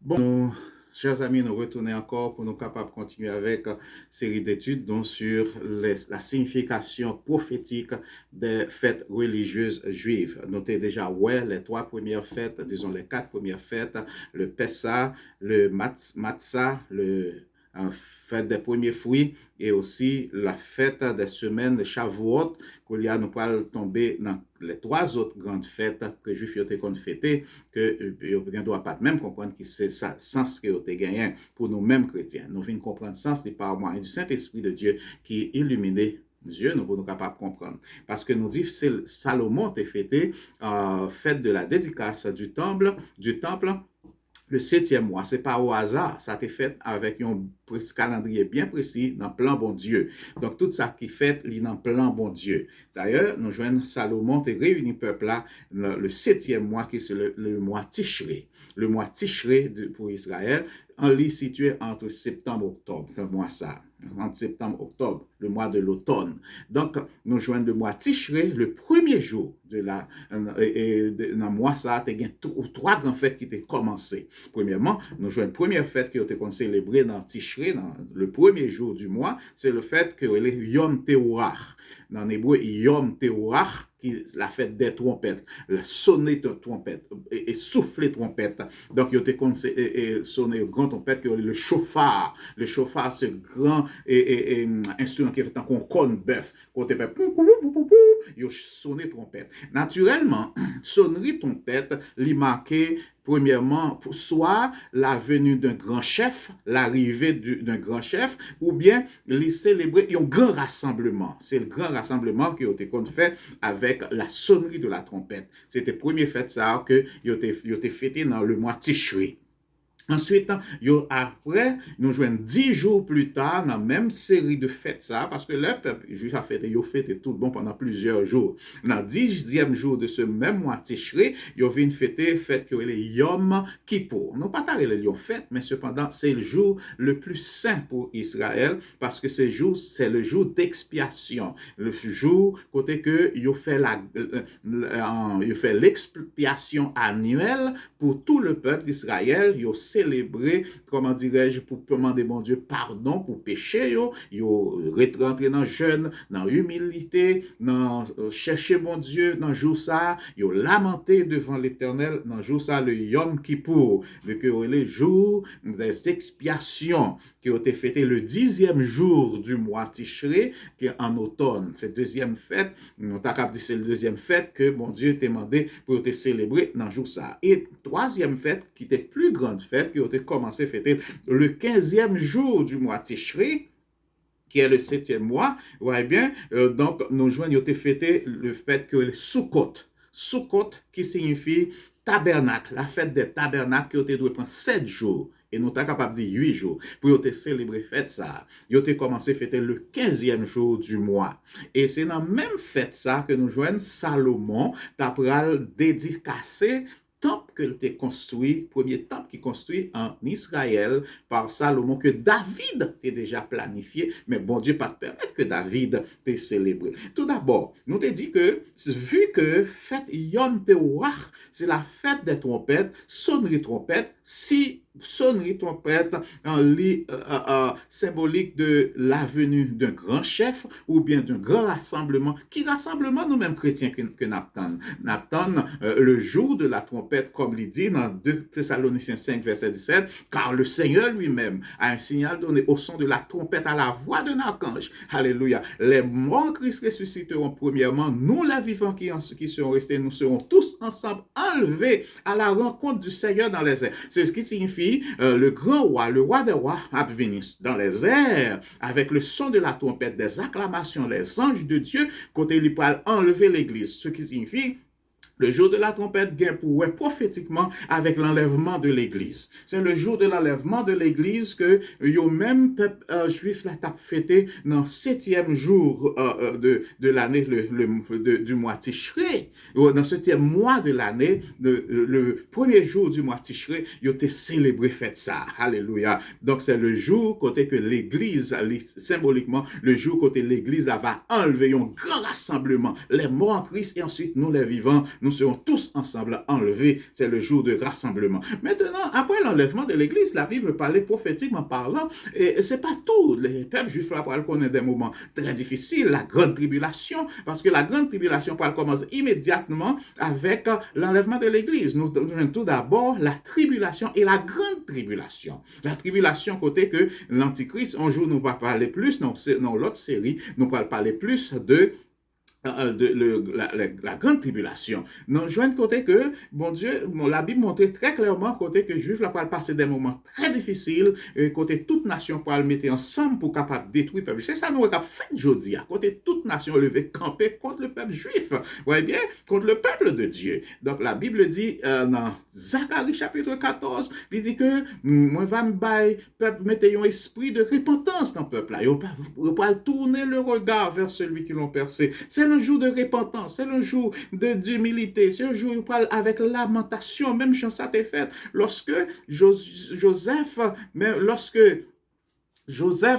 Bon, chers amis, nous retournons encore pour nous capables de continuer avec une série d'études donc, sur la signification prophétique des fêtes religieuses juives. Notez déjà, ouais, les trois premières fêtes, disons les quatre premières fêtes, le Pessah, le Matzah, fête des premiers fruits et aussi la fête des semaines de Shavuot, qu'il y a nous pas tomber dans les trois autres grandes fêtes que les Juifs ont fêtées, que ne doit pas même comprendre que c'est ça sens que ont gagné pour nous-mêmes chrétiens. Nous venons comprendre le sens par moyen du Saint-Esprit de Dieu qui illuminé Dieu, nous sommes capables de comprendre. Parce que nous dit que Salomon a fêté fête de la dédicace du temple le 7e mois. C'est pas au hasard, ça a été fait avec un calendrier bien précis dans le plan bon Dieu. Donc, tout ça qui fait, il est dans le plan bon Dieu. D'ailleurs, nous joignons Salomon et réunit le peuple là, le 7e mois, qui est le mois Tishré. Le mois Tishré pour Israël, on l'est situé entre septembre et octobre. C'est le mois ça. Entre septembre et octobre, le mois de l'automne. Donc, nous joignons le mois Tishré, le premier jour de dans le mois ça, il y a trois grandes fêtes qui étaient commencées. Premièrement, nous jouons une première fête qui a été célébrée dans Tishré, dans le premier jour du mois, c'est le fait que est Yom Teruah. Dans l'hébreu, Yom Teruah, qui est la fête des trompettes, la sonner de trompette et souffler trompette. Donc, il a été sonné grand trompette qui est le chauffard. Le chauffard, c'est grand instrument qui est fait en corne bœuf. Quand tu fait il a sonné trompette. Naturellement, sonnerie trompette, il marqué premièrement, soit la venue d'un grand chef, l'arrivée d'un grand chef, ou bien les célébrer un grand rassemblement. C'est le grand rassemblement qui a été fait avec la sonnerie de la trompette. C'était la première fête ça que il a été fêté dans le mois Tishré. Ensuite, après, nous jouons 10 jours plus tard dans la même série de fêtes ça, parce que le peuple juif a fêté, il a fêté tout bon pendant plusieurs jours. Dans le 10e jour de ce même mois Tishré, il a une fête que les Yom Kippour. Non pas taré les fête, mais cependant, c'est le jour le plus saint pour Israël, parce que c'est le jour d'expiation. Le jour côté que il fait l'expiation annuelle pour tout le peuple d'Israël. Il célébrer, comment dirais-je, pour demander mon Dieu pardon pour péché, yo rentrer dans jeûne, dans humilité, dans chercher mon Dieu dans jour ça, yo lamenter devant l'Éternel dans jour ça le Yom Kippour, le jour des expiations qui ont été fêté le 10e jour du mois Tishré, qui est en automne. C'est deuxième fête, on t'a dit c'est le deuxième fête que mon Dieu t'a demandé pour te célébrer dans jour ça. Et troisième fête qui était plus grande fête qui ont commencé à fêter le 15e jour du mois Tishré, qui est le 7e mois. Ouais, bien, donc, nous joignons fêter le fait que le Sukkot, qui signifie tabernacle, la fête des tabernacles qui ont été prendre 7 jours. Et nous sommes capables de dire 8 jours pour célébrer fête ça. Ils ont commencé à fêter le 15e jour du mois. Et c'est dans la même fête ça que nous joignons Salomon, t'apprends dédicacé temple que t'es construit, premier temple qui est construit en Israël par Salomon, que David a déjà planifié, mais bon Dieu pas te permettre que David t'ait célébré. Tout d'abord, nous t'ai dit que, vu que fête Yom Teruah, c'est la fête des trompettes, sonnerie trompette, si sonnerie trompette en symbolique de la venue d'un grand chef ou bien d'un grand rassemblement. Qui rassemblement nous-mêmes chrétiens que n'attendons? N'attendons le jour de la trompette, comme il dit dans 2 Thessaloniciens 5, verset 17, car le Seigneur lui-même a un signal donné au son de la trompette à la voix d'un archange. Alléluia. Les morts en Christ ressusciteront premièrement. Nous, les vivants qui seront restés, nous serons tous ensemble enlevés à la rencontre du Seigneur dans les airs. C'est ce qui signifie le grand roi, le roi des rois, a venu dans les airs avec le son de la trompette, des acclamations, les anges de Dieu, côté il peut enlever l'église. Ce qui signifie le jour de la trompette vient pour prophétiquement avec l'enlèvement de l'Église. C'est le jour de l'enlèvement de l'Église que yo même peuple juif la t'a fêté dans 7e jour de l'année du mois Tishré. Dans 7e mois de l'année, le premier jour du mois Tishré, yo te célébré fête ça. Alléluia. Donc c'est le jour côté que l'Église, symboliquement, le jour côté l'Église va enlever un grand rassemblement, les morts en Christ et ensuite nous les vivants, nous serons tous ensemble enlevés. C'est le jour de rassemblement. Maintenant, après l'enlèvement de l'Église, la Bible parlait prophétiquement parlant, et c'est pas tout. Les peuples juifs là connaissent des moments très difficiles, la grande tribulation, parce que la grande tribulation commence immédiatement avec l'enlèvement de l'Église. Nous avons tout d'abord la tribulation et la grande tribulation. La tribulation, côté que l'Antichrist, un jour nous va parler plus, dans l'autre série, nous va parler plus de la grande tribulation. Nous joignons côté que, bon Dieu, la Bible montre très clairement côté que les Juifs là pour passer des moments très difficiles, côté toute nation pour le mettre ensemble pour capable détruire le peuple. C'est ça nous avons fait aujourd'hui, à côté toute nation lever camper contre le peuple juif. Vous voyez bien, contre le peuple de Dieu. Donc la Bible dit dans Zacharie chapitre 14, il dit que moi va me bailler peuple mettez un esprit de repentance dans le peuple là. Ils pas tourner le regard vers celui qui l'ont percé. C'est un jour de repentance, c'est un jour d'humilité, c'est un jour où il parle avec lamentation, même quand ça t'est fait. Lorsque Joseph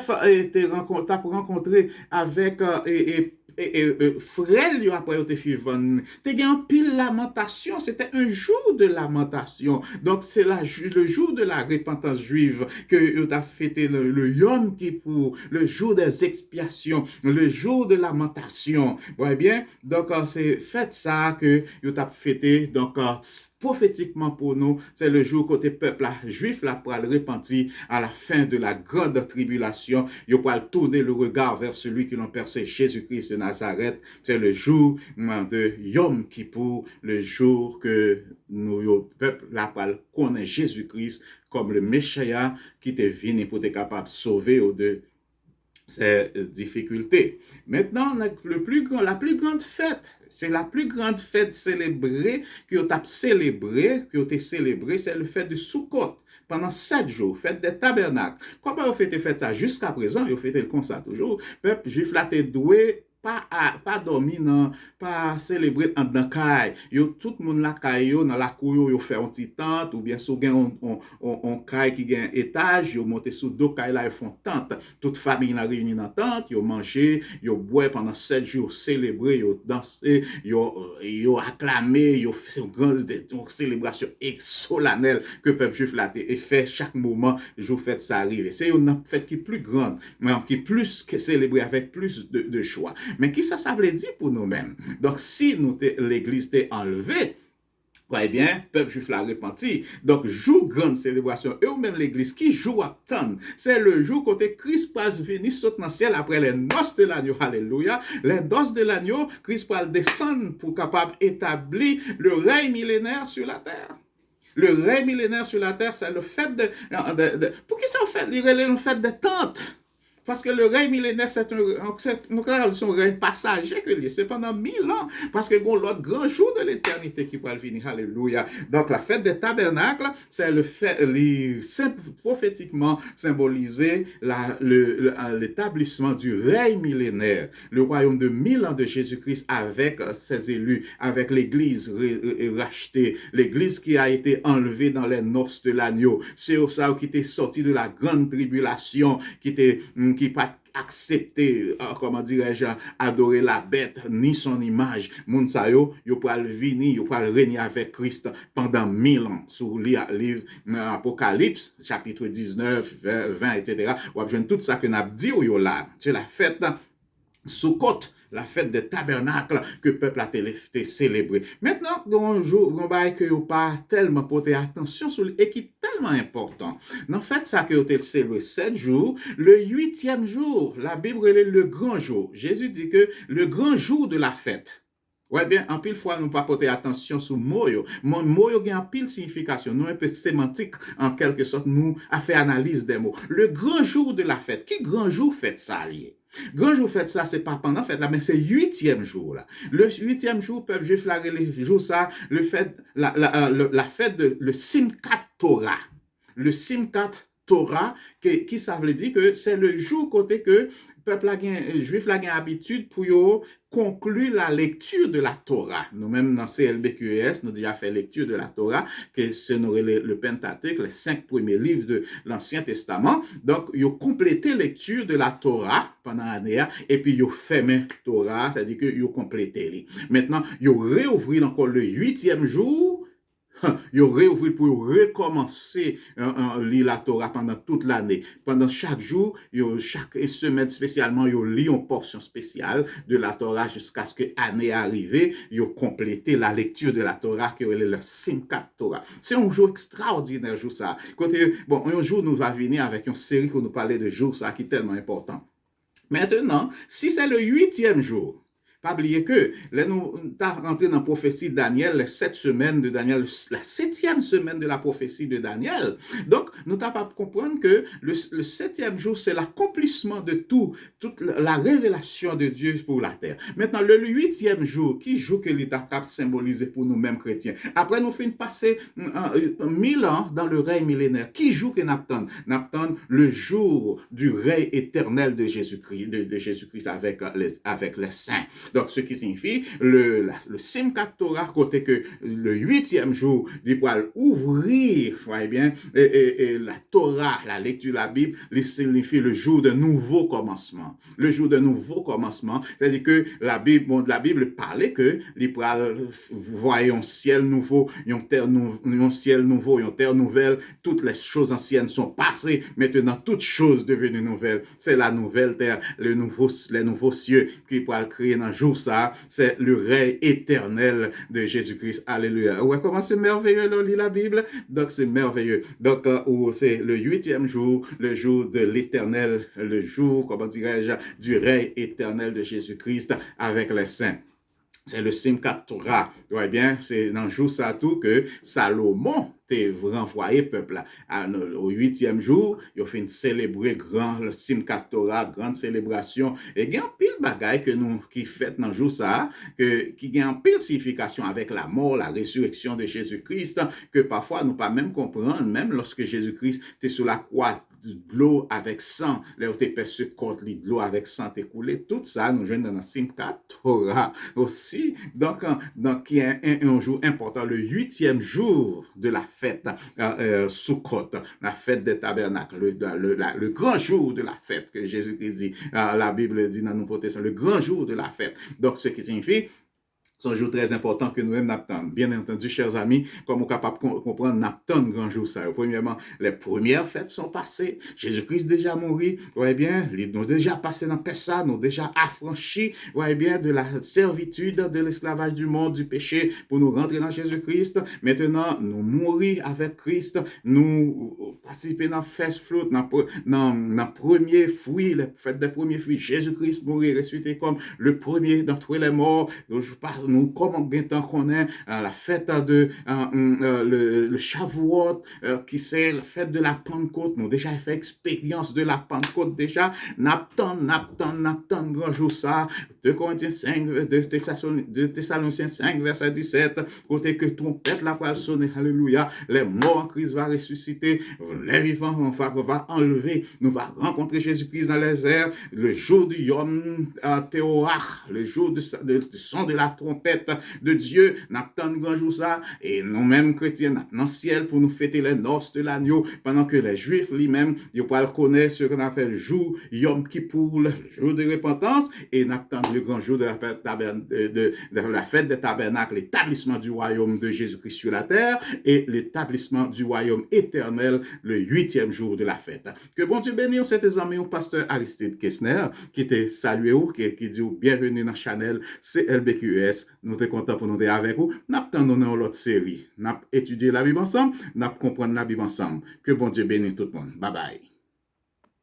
a été rencontré avec frère lui après te fivon te gen pile lamentation, c'était un jour de lamentation. Donc c'est le jour de la repentance juive que tu as fêté le Yom Kippour, le jour des expiations, le jour de lamentation. Vous voyez bien? Donc c'est fait ça que tu as fêté. Donc prophétiquement pour nous, c'est le jour côté peuple juif là pour le repentir à la fin de la grande tribulation. Il va tourner le regard vers celui qui l'ont percé, Jésus-Christ de Nazareth. C'est le jour de Yom Kippour, le jour que nous, le peuple là connaît Jésus-Christ comme le Messia qui est venu pour être capable de sauver de ces difficultés. Maintenant, la plus grande fête, c'est la plus grande fête célébrée que tu as célébrée, c'est le fête de Sukkot. Pendant 7 jours, fête des tabernacles. Comment vous faites ça jusqu'à présent? Vous faites le constat toujours. Peuple juif là t'es doué pas dormir non pas célébrer en dans caille yo tout monde la caille yo dans la cour yo fait un petit tente ou bien sous gain on caille qui gain étage yo monter sous deux caille là ils font tente toute famille la réunie dans tente yo manger yo boire pendant 7 jours célébrer yo danser yo acclamer yo fait une grande célébration solennelle que peuple juif là et fait chaque moment jour fête ça arrive c'est une fête qui est plus grande qui plus que célébrer avec plus de choix. Mais qui ça veut dire pour nous-mêmes? Donc, si l'Église t'est enlevée, eh bien, peuple juif l'a repenti. Donc, jour grande célébration, et ou même l'Église qui joue à temps, c'est le jour côté Christ parle venir saute dans le ciel après les noces de l'agneau. Alléluia. Les noces de l'agneau, Christ parle descendre pour capable établir le règne millénaire sur la terre. Le règne millénaire sur la terre, c'est le fait pour qui ça fait? Le fait de tente. Parce que le règne millénaire, c'est un règne passager que c'est pendant 1000 ans. Parce que bon, l'autre grand jour de l'éternité qui va venir. Alléluia. Donc, la fête des tabernacles, c'est le fait, prophétiquement symbolisé l'établissement du règne millénaire. Le royaume de 1000 ans de Jésus-Christ avec ses élus, avec l'église rachetée, l'église qui a été enlevée dans les noces de l'agneau. C'est ça qui était sorti de la grande tribulation, qui pas accepté, comment dirais-je, adorer la bête, ni son image. Moun sa yo pral venir, yo pral régner avec Christ pendant 1000 ans. Sur le livre Apocalypse, chapitre 19, 20, etc. Ou abjouen tout ça que n'a dit ou yo là. C'est la fête Sukkot, la fête des tabernacles que le peuple a été célébré. Maintenant, un jour, que vous pas tellement porté attention sur et qui est tellement important. En fait, ça que vous avez célébré 7 jours, le 8e jour, la Bible est le grand jour. Jésus dit que le grand jour de la fête. Ouais, bien, en pile fois, nous pas porter attention sur moyo. Moyo a en pile signification. Nous, un peu sémantique, en quelque sorte, nous, a fait analyse des mots. Le grand jour de la fête. Qui grand jour fête ça, lié? Grand jour fête ça, c'est pas pendant fête là, mais c'est 8e jour là. Le 8e jour, peuple juif là, le jour ça, la fête de le Simchat Torah. Le Simchat Torah, qui ça veut dire que c'est le jour côté que peuple juif la gen habitude pour yo conclure la lecture de la Torah. Nous-mêmes dans CLBQS, nous déjà fait lecture de la Torah, que c'est le Pentateuque, les 5 premiers livres de l'Ancien Testament. Donc, yo complété lecture de la Torah pendant l'année, et puis yo fermé Torah, c'est-à-dire que yo complété. Maintenant, yo réouvri encore le 8e jour. Yo réouvri pour recommencer lire la Torah pendant toute l'année. Pendant chaque jour, chaque semaine spécialement, yo lit une portion spéciale de la Torah jusqu'à ce que l'année arrive, yo complété la lecture de la Torah qui est le Simchat Torah. C'est un jour extraordinaire, jour ça. Bon, un jour nous va venir avec une série qui nous parlait de jour ça qui est tellement important. Maintenant, si c'est le 8e jour, pas oublier que, là, nous sommes rentrés dans la prophétie de Daniel, les 7 semaines de Daniel, la 7e semaine de la prophétie de Daniel. Donc, nous sommes pas comprendre que le 7e jour, c'est l'accomplissement de toute la révélation de Dieu pour la terre. Maintenant, le 8e jour, qui joue que l'État cap symbolisé pour nous-mêmes chrétiens. Après, nous finissons passer 1000 ans dans le règne millénaire. Qui joue que n'attend? N'attend le jour du règne éternel de Jésus-Christ, de Jésus-Christ avec les saints. Donc, ce qui signifie le Simchat Torah, côté que le 8e jour, il va ouvrir, voyez bien, et la Torah, la lecture de la Bible, il signifie le jour de nouveau commencement. Le jour de nouveau commencement, c'est-à-dire que la Bible parlait que il va voir un ciel nouveau, un ciel nouveau, une terre nouvelle, toutes les choses anciennes sont passées, maintenant toutes choses devenues nouvelles. C'est la nouvelle terre, les nouveaux cieux qui vont créer dans jour ça, c'est le règne éternel de Jésus-Christ. Alléluia. Ouais, comment c'est merveilleux, là, lit la Bible? Donc, c'est merveilleux. Donc, c'est le 8e jour, le jour de l'éternel, le jour, comment dirais-je, du règne éternel de Jésus-Christ avec les saints. C'est le Simchat Torah. Vous voyez bien, c'est dans le jour ça tout que Salomon t'es renvoyé peuple au 8e jour, il a fait célébrer le Simchat Torah, grande célébration. Et il y a un pile bagaille que nous qui fait dans le jour ça, qui a un pile signification avec la mort, la résurrection de Jésus-Christ, que parfois nous pas même comprendre, même lorsque Jésus-Christ était sur la croix, de l'eau avec sang, là où t'es perçu contre de l'eau avec sang écoulé, tout ça, nous jouons dans la Simchat Torah aussi. Donc, il y a un jour important, le 8e jour de la fête Sukkot, la fête des tabernacles, le grand jour de la fête que Jésus-Christ dit, la Bible dit dans nos protestants, le grand jour de la fête. Donc, ce qui signifie, c'est un jour très important que nous-mêmes n'attendons. Bien entendu, chers amis, comme on est capable de comprendre, n'attendons grand jour ça. Premièrement, les premières fêtes sont passées. Jésus-Christ déjà mouru. Voyez bien, nous déjà passé dans Pessah, nous déjà affranchis, voyez bien, de la servitude, de l'esclavage du monde, du péché, pour nous rentrer dans Jésus-Christ. Maintenant, nous mourir avec Christ, nous participer dans fest fruit, dans premier fruit, les fêtes des premiers fruits. Jésus-Christ mourir, ressuscité comme le premier d'entre les morts. Nous, comme on connaît la fête de le Shavuot, qui c'est la fête de la Pentecôte, nous déjà fait expérience de la Pentecôte déjà, n'attend grand jour ça, 2 Corinthiens 5, de Thessaloniciens 5, verset 17, côté que trompette la poêle sonner, alléluia, les morts en Christ va ressusciter, les vivants va enlever, nous va rencontrer Jésus-Christ dans les airs, le jour du Yom Théorah, le jour du son de la trompette de Dieu, n'attend grand jour ça, et nous-mêmes chrétiens, dans le ciel pour nous fêter les noces de l'agneau, pendant que les Juifs lui-même, ils peuvent connaître ce qu'on appelle le jour Yom Kippour, le jour de repentance, et n'attend le grand jour de la fête des tabernacles, l'établissement du royaume de Jésus-Christ sur la terre, et l'établissement du royaume éternel, le 8e jour de la fête. Que bon Dieu bénisse ces amis, au pasteur Aristide Kessner, qui te salue, qui dit bienvenue dans la chaîne CLBQS. Nous sommes contents pour nous être avec vous. Nous attendons dans l'autre série. Nous étudier la Bible ensemble, nous comprenons la Bible ensemble. Que bon Dieu bénisse tout le monde. Bye bye.